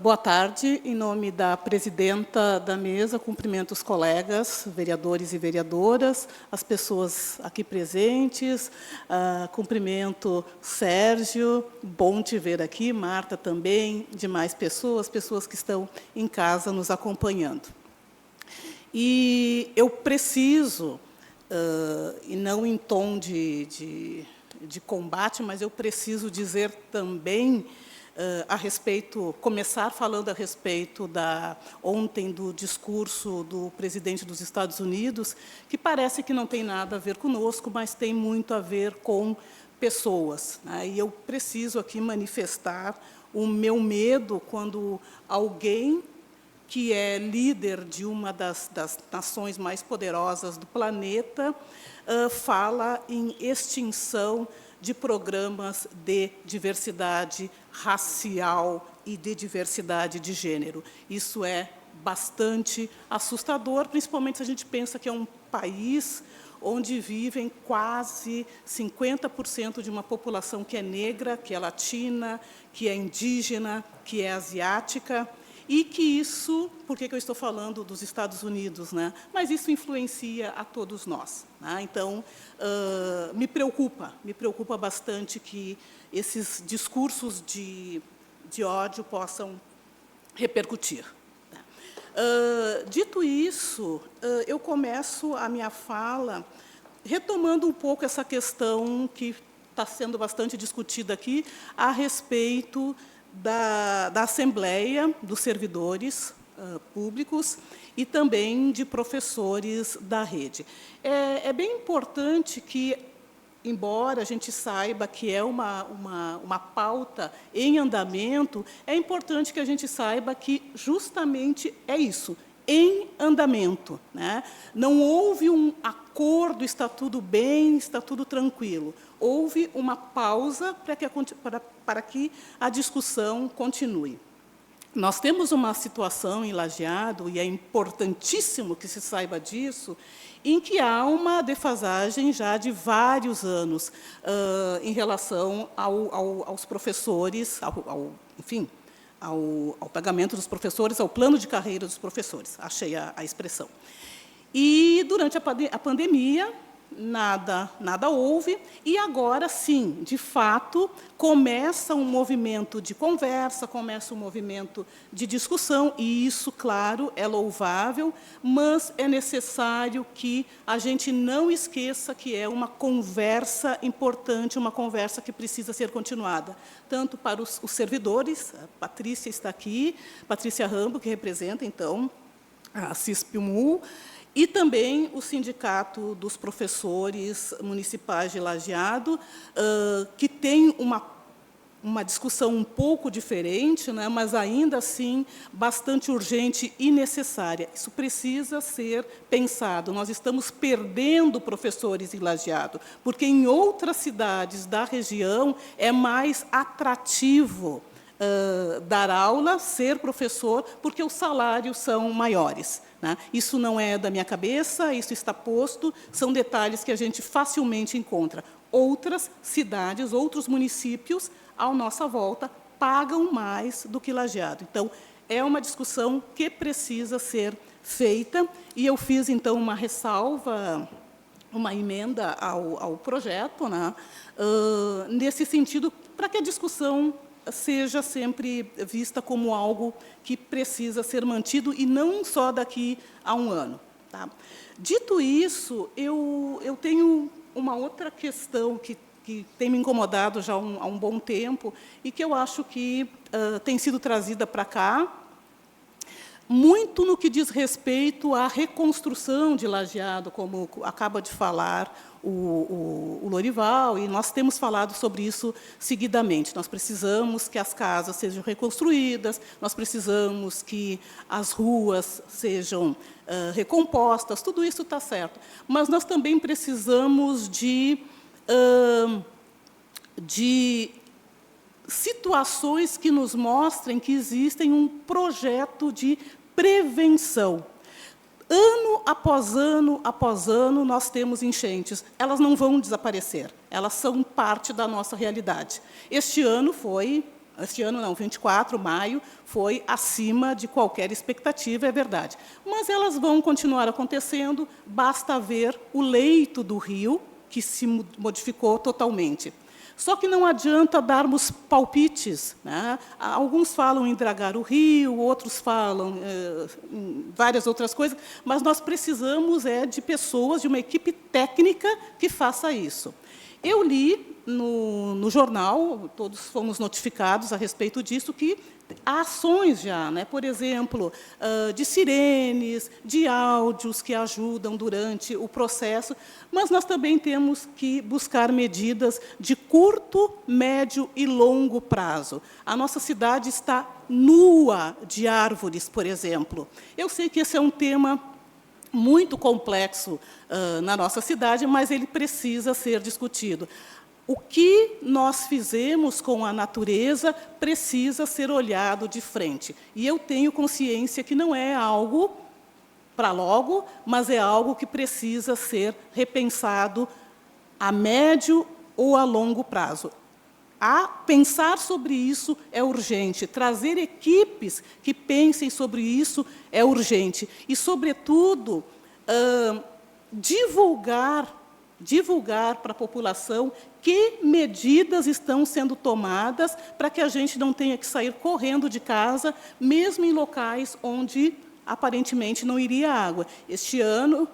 Boa tarde. Em nome da presidenta da mesa, cumprimento os colegas, vereadores e vereadoras, as pessoas aqui presentes, cumprimento Sérgio, bom te ver aqui, Marta também, demais pessoas que estão em casa nos acompanhando. E eu preciso, e não em tom de combate, mas eu preciso dizer também começar falando a respeito ontem do discurso do presidente dos Estados Unidos, que parece que não tem nada a ver conosco, mas tem muito a ver com pessoas, né? E eu preciso aqui manifestar o meu medo quando alguém que é líder de uma das nações mais poderosas do planeta, fala em extinção de programas de diversidade racial e de diversidade de gênero. Isso é bastante assustador, principalmente se a gente pensa que é um país onde vivem quase 50% de uma população que é negra, que é latina, que é indígena, que é asiática, e que isso, por que eu estou falando dos Estados Unidos, né? Mas isso influencia a todos nós, né? Então, me preocupa bastante que esses discursos de ódio possam repercutir. Dito isso, eu começo a minha fala retomando um pouco essa questão que está sendo bastante discutida aqui a respeito da Assembleia dos Servidores Públicos e também de professores da rede. É bem importante que, embora a gente saiba que é uma pauta em andamento, é importante que a gente saiba que justamente é isso, em andamento, né? Não houve um acordo, está tudo bem, está tudo tranquilo. Houve uma pausa para que a discussão continue. Nós temos uma situação em Lajeado, e é importantíssimo que se saiba disso, em que há uma defasagem já de vários anos em relação aos professores, enfim, ao pagamento dos professores, ao plano de carreira dos professores, achei a expressão. E, durante a pandemia, nada houve, e agora, sim, de fato, começa um movimento de conversa, começa um movimento de discussão, e isso, claro, é louvável, mas é necessário que a gente não esqueça que é uma conversa importante, uma conversa que precisa ser continuada, tanto para os servidores, a Patrícia está aqui, Patrícia Rambo, que representa, então, a CISPMU, e também o Sindicato dos Professores Municipais de Lajeado, que tem uma discussão um pouco diferente, né, mas ainda assim bastante urgente e necessária. Isso precisa ser pensado. Nós estamos perdendo professores em Lajeado, porque em outras cidades da região é mais atrativo dar aula, ser professor, porque os salários são maiores, né? Isso não é da minha cabeça, isso está posto, são detalhes que a gente facilmente encontra. Outras cidades, outros municípios, à nossa volta, pagam mais do que Lajeado. Então, é uma discussão que precisa ser feita, e eu fiz, então, uma ressalva, uma emenda ao projeto, né, nesse sentido, para que a discussão seja sempre vista como algo que precisa ser mantido, e não só daqui a um ano. Tá? Dito isso, eu tenho uma outra questão que tem me incomodado já há um bom tempo, e que eu acho que tem sido trazida para cá, muito no que diz respeito à reconstrução de Lajeado, como acaba de falar o Lorival, e nós temos falado sobre isso seguidamente. Nós precisamos que as casas sejam reconstruídas, nós precisamos que as ruas sejam recompostas, tudo isso está certo. Mas nós também precisamos de situações que nos mostrem que existem um projeto de prevenção. Ano após ano, nós temos enchentes. Elas não vão desaparecer, elas são parte da nossa realidade. Este ano foi este ano não, 24, maio, foi acima de qualquer expectativa, é verdade. Mas elas vão continuar acontecendo, basta ver o leito do rio, que se modificou totalmente. Só que não adianta darmos palpites, né? Alguns falam em dragar o rio, outros falam em várias outras coisas, mas nós precisamos de pessoas, de uma equipe técnica que faça isso. Eu li no jornal, todos fomos notificados a respeito disso, que há ações já, né? Por exemplo, de sirenes, de áudios que ajudam durante o processo, mas nós também temos que buscar medidas de curto, médio e longo prazo. A nossa cidade está nua de árvores, por exemplo. Eu sei que esse é um tema muito complexo na nossa cidade, mas ele precisa ser discutido. O que nós fizemos com a natureza precisa ser olhado de frente. E eu tenho consciência que não é algo para logo, mas é algo que precisa ser repensado a médio ou a longo prazo. Pensar sobre isso é urgente, trazer equipes que pensem sobre isso é urgente. E, sobretudo, divulgar para a população que medidas estão sendo tomadas para que a gente não tenha que sair correndo de casa, mesmo em locais onde, aparentemente, não iria água. Este ano,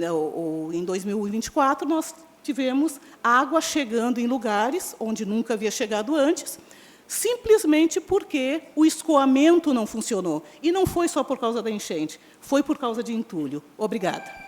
ou em 2024, nós tivemos água chegando em lugares onde nunca havia chegado antes, simplesmente porque o escoamento não funcionou. E não foi só por causa da enchente, foi por causa de entulho. Obrigada.